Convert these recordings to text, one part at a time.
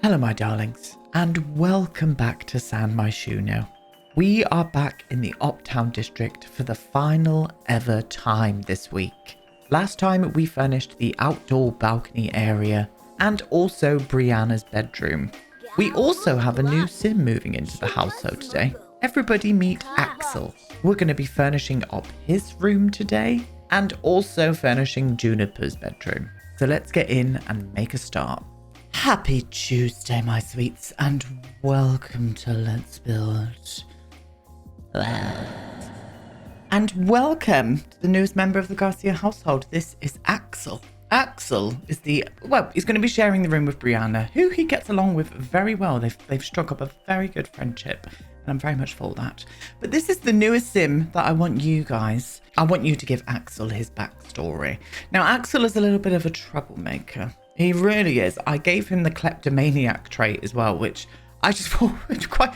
Hello my darlings, and welcome back to San Myshuno. We are back in the Uptown district for the final ever time this week. Last time we furnished the outdoor balcony area and also Brianna's bedroom. We also have a new sim moving into the household today. Everybody meet Axel. We're going to be furnishing up his room today and also furnishing Juniper's bedroom. So let's get in and make a start. Happy Tuesday, my sweets, and welcome to Let's Build. And welcome to the newest member of the Garcia household. This is Axel. Axel is he's going to be sharing the room with Brianna, who he gets along with very well. They've struck up a very good friendship, and I'm very much for that. But this is the newest sim that I want you to give Axel his backstory. Now, Axel is a little bit of a troublemaker. He really is. I gave him the kleptomaniac trait as well, which I just thought quite...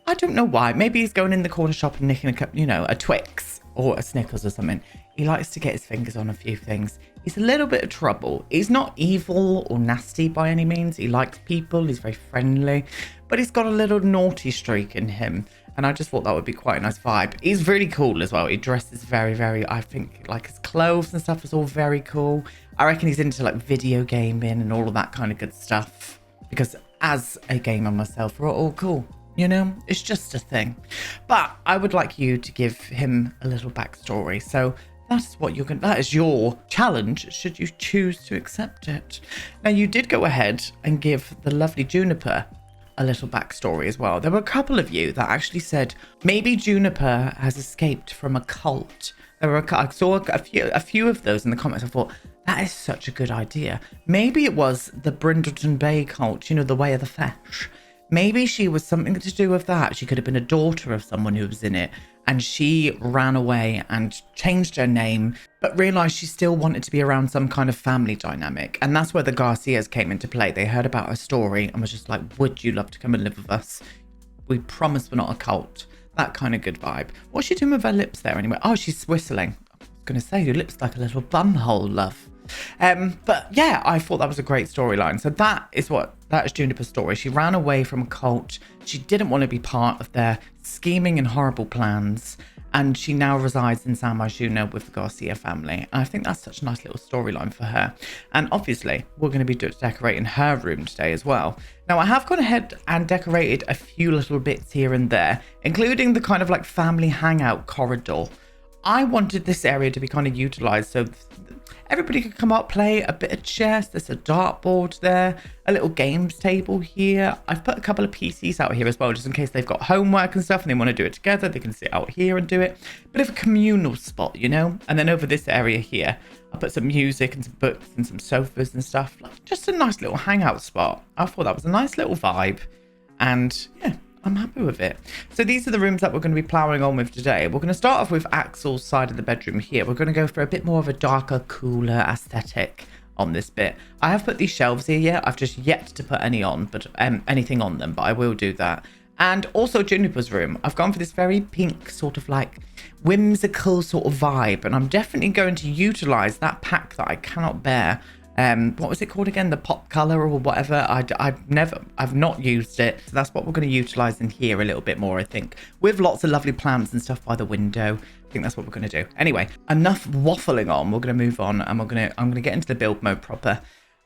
I don't know why. Maybe he's going in the corner shop and nicking a Twix or a Snickers or something. He likes to get his fingers on a few things. He's a little bit of trouble. He's not evil or nasty by any means. He likes people. He's very friendly. But he's got a little naughty streak in him. And I just thought that would be quite a nice vibe. He's really cool as well. He dresses very, very, I think, like his clothes and stuff is all very cool. I reckon he's into like video gaming and all of that kind of good stuff. Because as a gamer myself, we're all cool. You know, it's just a thing. But I would like you to give him a little backstory. So that is your challenge, should you choose to accept it. Now, you did go ahead and give the lovely Juniper a little backstory as well. There were a couple of you that actually said maybe Juniper has escaped from a cult. I saw a few of those in the comments. I thought, that is such a good idea. Maybe it was the Brindleton Bay cult, the way of the flesh. Maybe she was something to do with that. She could have been a daughter of someone who was in it, and she ran away and changed her name, but realized she still wanted to be around some kind of family dynamic. And that's where the Garcias came into play. They heard about her story and was just like, would you love to come and live with us? We promise we're not a cult. That kind of good vibe. What's she doing with her lips there anyway? Oh, she's whistling. I was going to say, your lips like a little bum hole, love. But yeah, I thought that was a great storyline. So that is Juniper's story. She ran away from a cult. She didn't want to be part of their scheming and horrible plans. And she now resides in San Myshuno with the Garcia family. And I think that's such a nice little storyline for her. And obviously, we're going to be decorating her room today as well. Now, I have gone ahead and decorated a few little bits here and there, including the kind of like family hangout corridor. I wanted this area to be kind of utilized so everybody could come up, play a bit of chess. There's a dartboard there, a little games table here. I've put a couple of PCs out here as well, just in case they've got homework and stuff and they want to do it together. They can sit out here and do it. Bit of a communal spot, And then over this area here, I put some music and some books and some sofas and stuff. Like just a nice little hangout spot. I thought that was a nice little vibe. And yeah, I'm happy with it. So these are the rooms that we're going to be ploughing on with today. We're going to start off with Axel's side of the bedroom here. We're going to go for a bit more of a darker, cooler aesthetic on this bit. I have put these shelves here yet. I've just yet to put anything on them, but I will do that. And also Juniper's room. I've gone for this very pink sort of like whimsical sort of vibe. And I'm definitely going to utilize that pack that I cannot bear. What was it called again? The pop color or whatever. I've not used it. So that's what we're going to utilize in here a little bit more, I think, with lots of lovely plants and stuff by the window. I think that's what we're going to do. Anyway, enough waffling on. We're going to move on and I'm going to get into the build mode proper,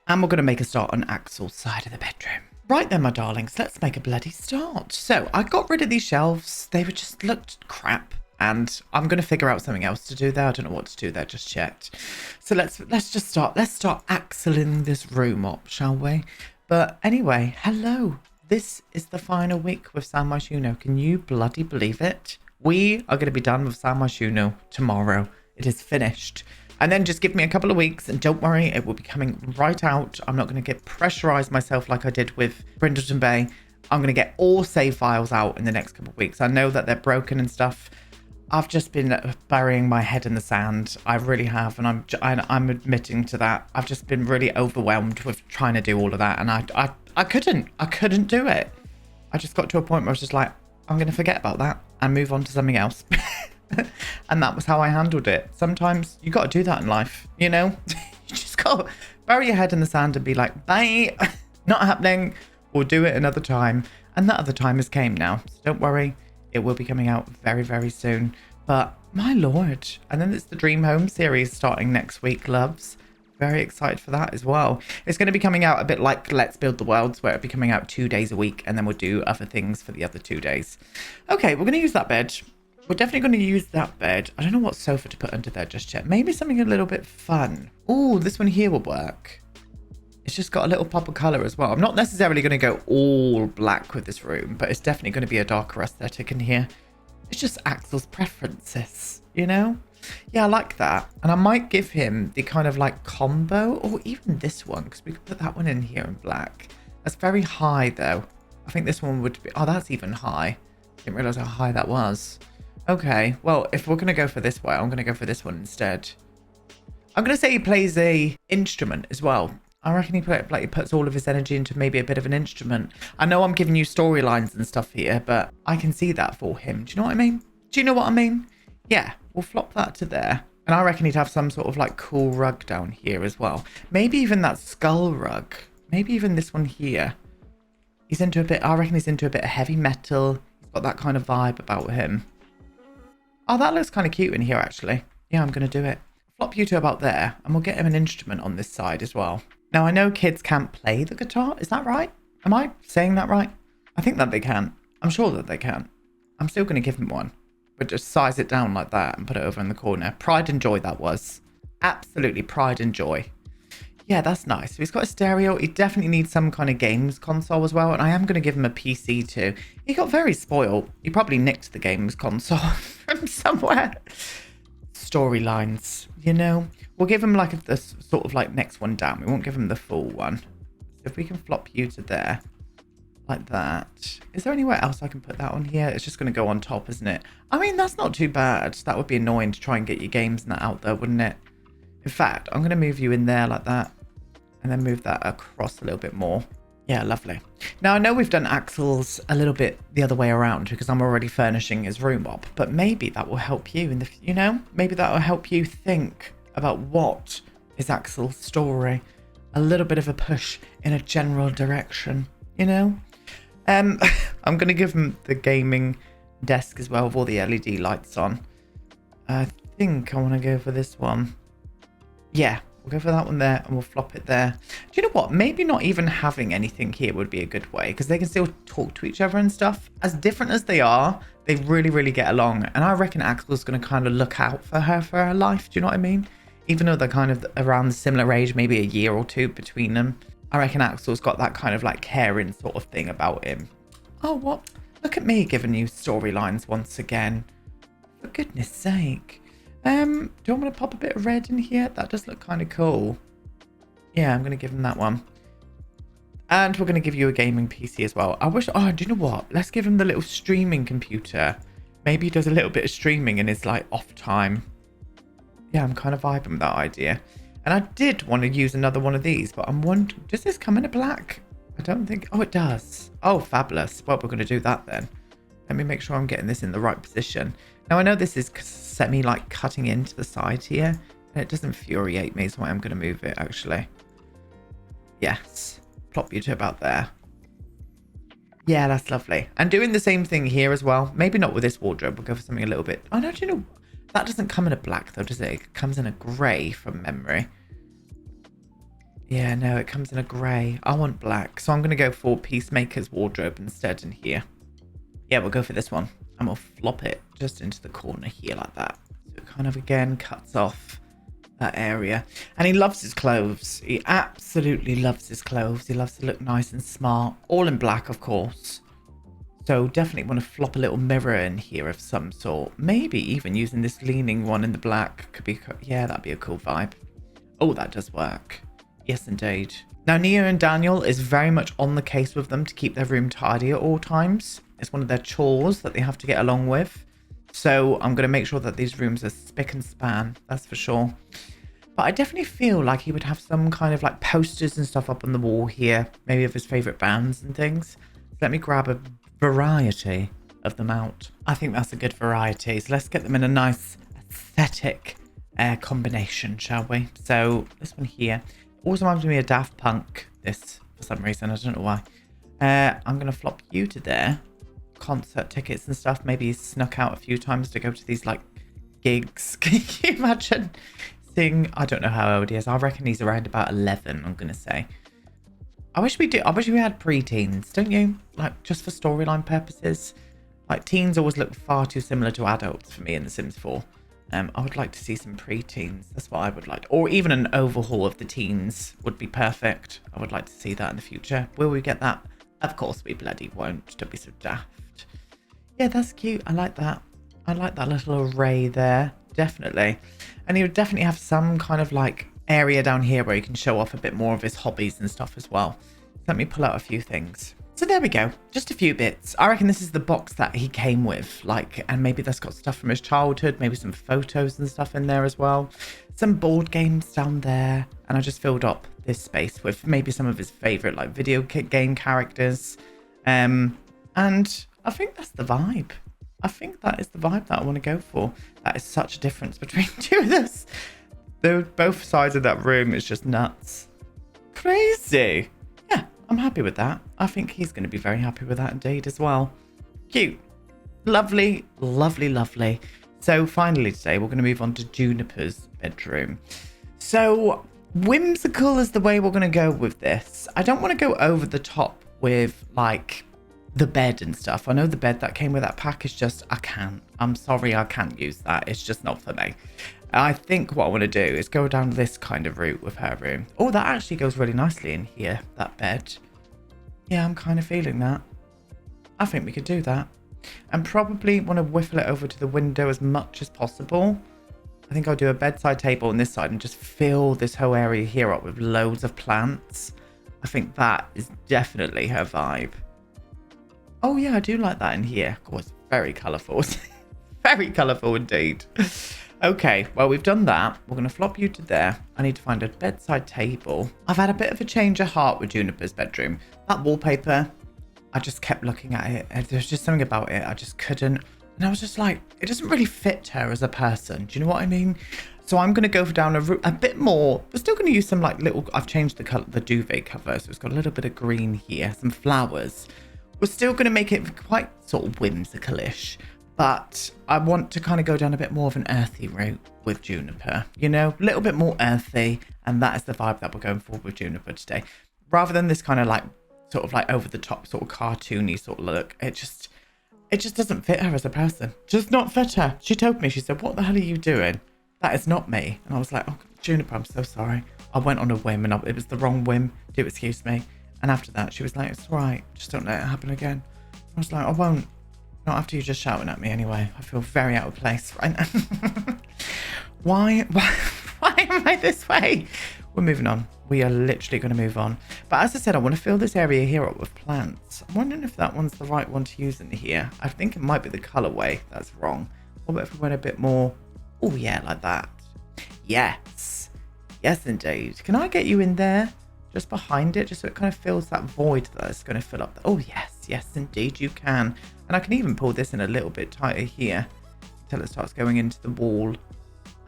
and we're going to make a start on Axel's side of the bedroom. Right then, my darlings, let's make a bloody start. So I got rid of these shelves. They just looked crap. And I'm going to figure out something else to do there. I don't know what to do there just yet. So let's just start. Let's start Axeling this room up, shall we? But anyway, hello. This is the final week with San Myshuno. Can you bloody believe it? We are going to be done with San Myshuno tomorrow. It is finished. And then just give me a couple of weeks and don't worry, it will be coming right out. I'm not going to get pressurized myself like I did with Brindleton Bay. I'm going to get all save files out in the next couple of weeks. I know that they're broken and stuff. I've just been burying my head in the sand. I really have, and I'm admitting to that. I've just been really overwhelmed with trying to do all of that, and I couldn't do it. I just got to a point where I was just like, I'm going to forget about that and move on to something else. And that was how I handled it. Sometimes you got to do that in life, You just got to bury your head in the sand and be like, bye, not happening. We'll do it another time. And that other time has came now. So don't worry. It will be coming out very, very soon. But my lord. And then it's the Dream Home series starting next week, loves. Very excited for that as well. It's going to be coming out a bit like Let's Build the Worlds, where it'll be coming out 2 days a week. And then we'll do other things for the other 2 days. Okay, we're going to use that bed. We're definitely going to use that bed. I don't know what sofa to put under there just yet. Maybe something a little bit fun. Oh, this one here will work. It's just got a little pop of colour as well. I'm not necessarily going to go all black with this room, but it's definitely going to be a darker aesthetic in here. It's just Axel's preferences, you know? Yeah, I like that. And I might give him the kind of like combo, or even this one, because we could put that one in here in black. That's very high though. I think this one would be... Oh, that's even high. Didn't realise how high that was. Okay, well, if we're going to go for this way, I'm going to go for this one instead. I'm going to say he plays a instrument as well. I reckon he puts all of his energy into maybe a bit of an instrument. I know I'm giving you storylines and stuff here, but I can see that for him. Do you know what I mean? Do you know what I mean? Yeah, we'll flop that to there. And I reckon he'd have some sort of like cool rug down here as well. Maybe even that skull rug. Maybe even this one here. He's into a bit, I reckon he's into a bit of heavy metal. He's got that kind of vibe about him. Oh, that looks kind of cute in here, actually. Yeah, I'm going to do it. Flop you to about there, and we'll get him an instrument on this side as well. Now, I know kids can't play the guitar. Is that right? Am I saying that right? I think that they can. I'm sure that they can. I'm still going to give him one. But just size it down like that and put it over in the corner. Pride and joy, that was. Absolutely pride and joy. Yeah, that's nice. So he's got a stereo. He definitely needs some kind of games console as well. And I am going to give him a PC too. He got very spoiled. He probably nicked the games console from somewhere. Storylines, you know. We'll give him like the sort of like next one down. We won't give him the full one. So if we can flop you to there. Like that. Is there anywhere else I can put that on here? It's just going to go on top, isn't it? I mean, that's not too bad. That would be annoying to try and get your games and that out there, wouldn't it? In fact, I'm going to move you in there like that. And then move that across a little bit more. Yeah, lovely. Now, I know we've done Axel's a little bit the other way around because I'm already furnishing his room up. But maybe that will help you in the, you know? Maybe that will help you think about what is Axel's story. A little bit of a push in a general direction, you know? I'm going to give him the gaming desk as well with all the LED lights on. I think I want to go for this one. Yeah. We'll go for that one there and we'll flop it there. Do you know what? Maybe not even having anything here would be a good way because they can still talk to each other and stuff. As different as they are, they really, really get along. And I reckon Axel's going to kind of look out for her life. Do you know what I mean? Even though they're kind of around the similar age, maybe a year or two between them. I reckon Axel's got that kind of like caring sort of thing about him. Oh, what? Look at me giving you storylines once again. For goodness sake. Do you want me to pop a bit of red in here? That does look kind of cool. Yeah, I'm going to give him that one. And we're going to give you a gaming PC as well. I wish... Oh, do you know what? Let's give him the little streaming computer. Maybe he does a little bit of streaming in his, like, off time. Yeah, I'm kind of vibing with that idea. And I did want to use another one of these, but I'm wondering... Does this come in a black? I don't think... Oh, it does. Oh, fabulous. Well, we're going to do that then. Let me make sure I'm getting this in the right position. Now, I know this is semi, like, cutting into the side here. And it does infuriate me, so I'm going to move it, actually. Yes. Plop you to about there. Yeah, that's lovely. And doing the same thing here as well. Maybe not with this wardrobe. We'll go for something a little bit... Oh, no, do you know... That doesn't come in a black, though, does it? It comes in a grey from memory. Yeah, no, it comes in a grey. I want black. So I'm going to go for Peacemaker's wardrobe instead in here. Yeah, we'll go for this one. And we'll flop it just into the corner here like that. So it kind of, again, cuts off that area. And he loves his clothes. He absolutely loves his clothes. He loves to look nice and smart. All in black, of course. So definitely want to flop a little mirror in here of some sort. Maybe even using this leaning one in the black. Could be, yeah, that'd be a cool vibe. Oh, that does work. Yes, indeed. Now, Nia and Daniel is very much on the case with them to keep their room tidy at all times. It's one of their chores that they have to get along with. So I'm going to make sure that these rooms are spick and span. That's for sure. But I definitely feel like he would have some kind of like posters and stuff up on the wall here. Maybe of his favorite bands and things. Let me grab a variety of them out. I think that's a good variety. So let's get them in a nice aesthetic combination, shall we? So this one here. Also reminds me of Daft Punk. This, for some reason. I don't know why. I'm going to flop you to there. Concert tickets and stuff. Maybe he's snuck out a few times to go to these like gigs. Can you imagine seeing? I don't know how old he is. I reckon he's around about 11. I'm going to say. I wish we had pre-teens, don't you? Like just for storyline purposes. Like teens always look far too similar to adults for me in The Sims 4. I would like to see some pre-teens. That's what I would like. Or even an overhaul of the teens would be perfect. I would like to see that in the future. Will we get that? Of course we bloody won't. Don't be so daft. Yeah, that's cute. I like that. I like that little array there. Definitely. And he would definitely have some kind of like area down here where he can show off a bit more of his hobbies and stuff as well. Let me pull out a few things. So there we go. Just a few bits. I reckon this is the box that he came with. Like, and maybe that's got stuff from his childhood. Maybe some photos and stuff in there as well. Some board games down there. And I just filled up this space with maybe some of his favorite like video game characters. And I think that's the vibe. I think that is the vibe that I want to go for. That is such a difference between two of us. Both sides of that room is just nuts. Crazy. Yeah, I'm happy with that. I think he's going to be very happy with that indeed as well. Cute. Lovely, lovely, lovely. So finally today, we're going to move on to Juniper's bedroom. So whimsical is the way we're going to go with this. I don't want to go over the top with like the bed and stuff. I know the bed that came with that pack is just, I can't. I'm sorry, I can't use that. It's just not for me. I think what I want to do is go down this kind of route with her room. Oh, that actually goes really nicely in here, that bed. Yeah, I'm kind of feeling that. I think we could do that. And probably want to whiffle it over to the window as much as possible. I think I'll do a bedside table on this side and just fill this whole area here up with loads of plants. I think that is definitely her vibe. Oh yeah, I do like that in here. Of course, very colourful. Very colourful indeed. Okay, well, we've done that. We're going to flop you to there. I need to find a bedside table. I've had a bit of a change of heart with Juniper's bedroom. That wallpaper, I just kept looking at it. And there's just something about it I just couldn't. And I was just like, it doesn't really fit her as a person. Do you know what I mean? So I'm going to go down a bit more. We're still going to use some like little, I've changed the color, the duvet cover. So it's got a little bit of green here, some flowers. We're still going to make it quite sort of whimsical-ish. But I want to kind of go down a bit more of an earthy route with Juniper. You know, a little bit more earthy. And that is the vibe that we're going for with Juniper today. Rather than this kind of like, sort of like over the top, sort of cartoony sort of look. It just doesn't fit her as a person. Just not fit her. She told me, she said, what the hell are you doing? That is not me. And I was like, oh, Juniper, I'm so sorry. I went on a whim and it was the wrong whim. Do excuse me. And after that, she was like, it's all right. Just don't let it happen again. I was like, I won't. Not after you just shouting at me anyway. I feel very out of place right now. Why am I this way? We're moving on. We are literally going to move on. But as I said, I want to fill this area here up with plants. I'm wondering if that one's the right one to use in here. I think it might be the colorway that's wrong. What about if we went a bit more? Oh yeah, like that. Yes. Yes, indeed. Can I get you in there? Just behind it, just so it kind of fills that void that it's going to fill up. Oh yes, yes indeed you can. And I can even pull this in a little bit tighter here until it starts going into the wall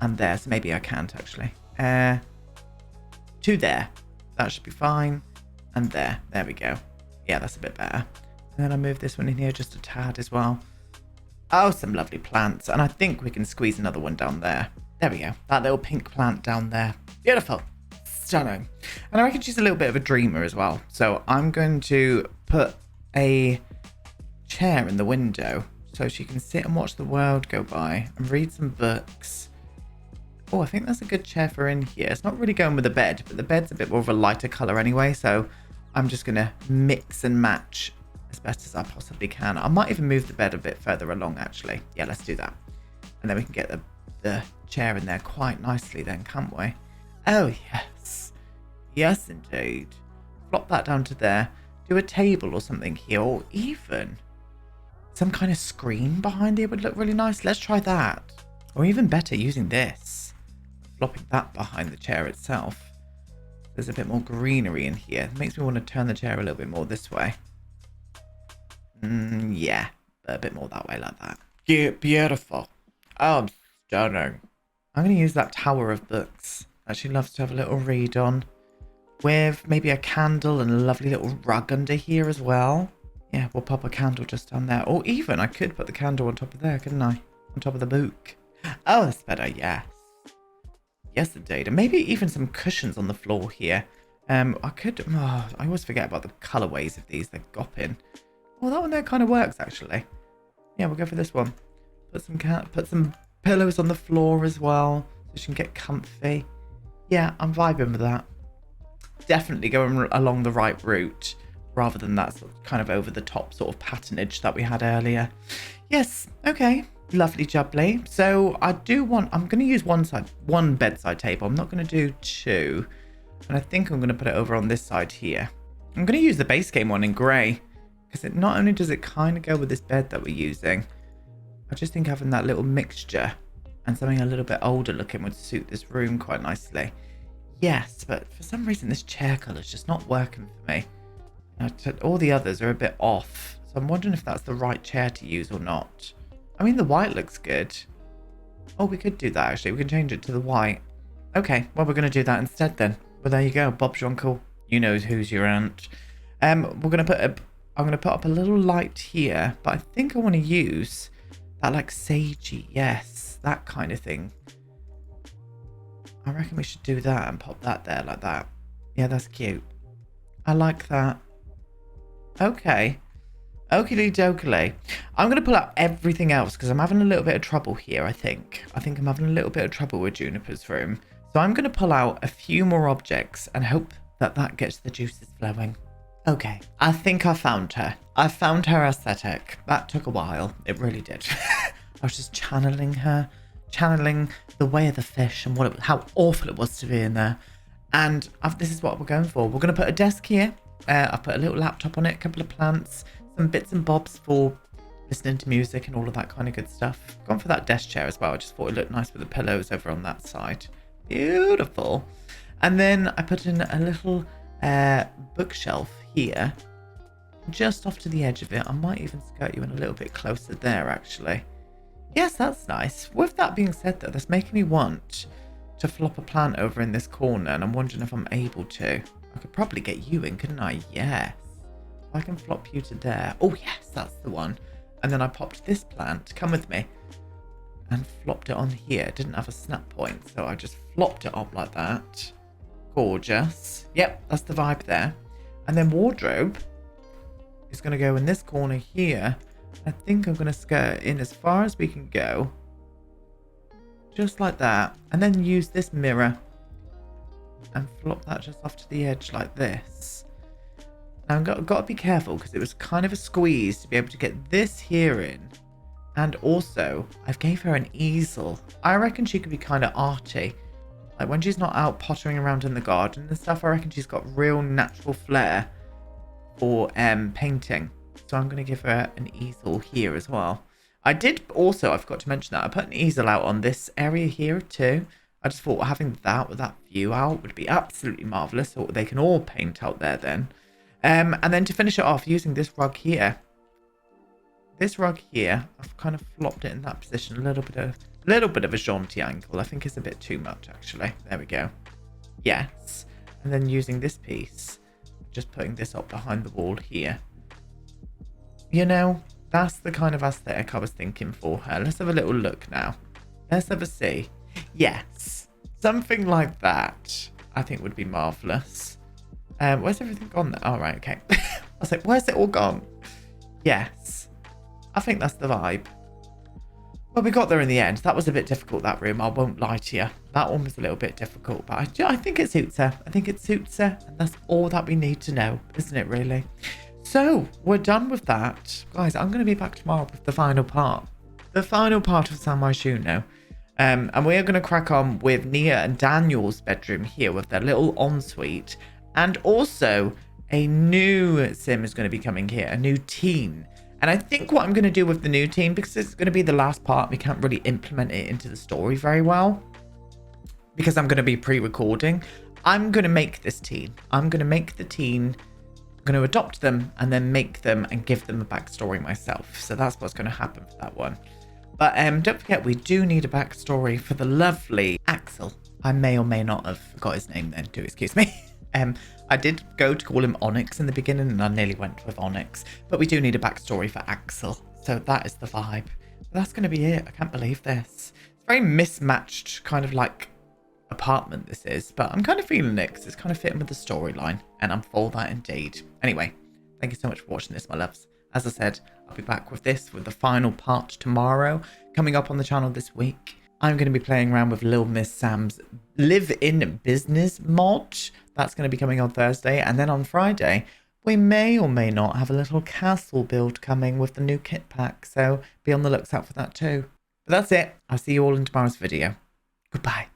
and there. So maybe I can't actually. To there. That should be fine. And there we go. Yeah, that's a bit better. And then I move this one in here just a tad as well. Oh, some lovely plants. And I think we can squeeze another one down there. There we go. That little pink plant down there. Beautiful. Stunning. And I reckon she's a little bit of a dreamer as well. So I'm going to put a chair in the window so she can sit and watch the world go by and read some books. Oh, I think that's a good chair for in here. It's not really going with the bed, but the bed's a bit more of a lighter color anyway. So I'm just going to mix and match as best as I possibly can. I might even move the bed a bit further along actually. Yeah, let's do that. And then we can get the chair in there quite nicely then, can't we? Oh, yes. Yes, indeed. Flop that down to there. Do a table or something here, or even some kind of screen behind here would look really nice. Let's try that. Or even better, using this. Flopping that behind the chair itself. There's a bit more greenery in here. It makes me want to turn the chair a little bit more this way. Yeah, but a bit more that way like that. Beautiful. Oh, stunning. I'm going to use that tower of books. She loves to have a little read on. with maybe a candle and a lovely little rug under here as well. Yeah, we'll pop a candle just down there. Or even I could put the candle on top of there, couldn't I? On top of the book. Oh, that's better, yes. Yes, indeed. And maybe even some cushions on the floor here. I could... Oh, I always forget about the colourways of these. They're gopping. Oh, that one there kind of works, actually. Yeah, we'll go for this one. Put some pillows on the floor as well, so she can get comfy. Yeah, I'm vibing with that. Definitely going along the right route, rather than that sort of kind of over-the-top sort of patternage that we had earlier. Yes, okay. Lovely jubbly. So I'm going to use one bedside table. I'm not going to do two. And I think I'm going to put it over on this side here. I'm going to use the base game one in grey. Because it not only does it kind of go with this bed that we're using, I just think having that little mixture and something a little bit older looking would suit this room quite nicely. Yes, but for some reason this chair colour is just not working for me. All the others are a bit off. So I'm wondering if that's the right chair to use or not. I mean, the white looks good. Oh, we could do that actually. We can change it to the white. Okay, well, we're going to do that instead then. Well, there you go. Bob's your uncle. You know who's your aunt. I'm going to put up a little light here, but I think I want to use that like sagey, yes, that kind of thing. I reckon we should do that and pop that there like that. Yeah, that's cute. I like that. Okay. Oakley dokey. I'm going to pull out everything else because I'm having a little bit of trouble here, I think. I think I'm having a little bit of trouble with Juniper's room. So I'm going to pull out a few more objects and hope that that gets the juices flowing. Okay, I think I found her. I found her aesthetic. That took a while. It really did. I was just channeling her, channeling the way of the fish and how awful it was to be in there. And this is what we're going for. We're going to put a desk here. I've put a little laptop on it, a couple of plants, some bits and bobs for listening to music and all of that kind of good stuff. Gone for that desk chair as well. I just thought it looked nice with the pillows over on that side. Beautiful. And then I put in a little bookshelf here, just off to the edge of it. I might even skirt you in a little bit closer there, actually. Yes, that's nice. With that being said, though, that's making me want to flop a plant over in this corner, and I'm wondering if I'm able to. I could probably get you in, couldn't I? Yes. I can flop you to there. Oh, yes, that's the one. And then I popped this plant, come with me, and flopped it on here. It didn't have a snap point, so I just flopped it up like that. Gorgeous. Yep, that's the vibe there. And then wardrobe is going to go in this corner here. I think I'm going to skirt in as far as we can go. Just like that. And then use this mirror and flop that just off to the edge like this. Now I've got to be careful because it was kind of a squeeze to be able to get this here in. And also, I've gave her an easel. I reckon she could be kind of arty. Like when she's not out pottering around in the garden and stuff, I reckon she's got real natural flair for painting. So I'm going to give her an easel here as well. I forgot to mention that, I put an easel out on this area here too. I just thought having that with that view out would be absolutely marvellous. So they can all paint out there then. And then to finish it off, using this rug here. This rug here, I've kind of flopped it in that position, a little bit of a jaunty angle. I think it's a bit too much actually. There we go. Yes. And then using this piece, just putting this up behind the wall here. You know, that's the kind of aesthetic I was thinking for her. Let's have a little look now. Let's have a see. Yes. Something like that I think would be marvellous. Where's everything gone? All right, okay. I was like, where's it all gone? Yes. I think that's the vibe. Well, we got there in the end. That was a bit difficult, that room. I won't lie to you. That one was a little bit difficult, but I think it suits her. I think it suits her, and that's all that we need to know, isn't it, really? So, we're done with that. Guys, I'm going to be back tomorrow with the final part. The final part of San Myshuno. And we are going to crack on with Nia and Daniel's bedroom here with their little ensuite. And also, a new sim is going to be coming here, a new teen. And I think what I'm going to do with the new teen, because it's going to be the last part, we can't really implement it into the story very well, because I'm going to be pre-recording. I'm going to make this teen. I'm going to make the teen, I'm going to adopt them, and then make them and give them a backstory myself. So that's what's going to happen for that one. But don't forget, we do need a backstory for the lovely Axel. I may or may not have forgot his name then, do excuse me. I did go to call him Onyx in the beginning and I nearly went with Onyx, but we do need a backstory for Axel. So that is the vibe. But that's going to be it. I can't believe this. It's very mismatched kind of like apartment this is, but I'm kind of feeling it because it's kind of fitting with the storyline and I'm for that indeed. Anyway, thank you so much for watching this, my loves. As I said, I'll be back with the final part tomorrow, coming up on the channel this week. I'm going to be playing around with Lil Miss Sam's live-in business mod. That's going to be coming on Thursday. And then on Friday, we may or may not have a little castle build coming with the new kit pack. So be on the lookout for that too. But that's it. I'll see you all in tomorrow's video. Goodbye.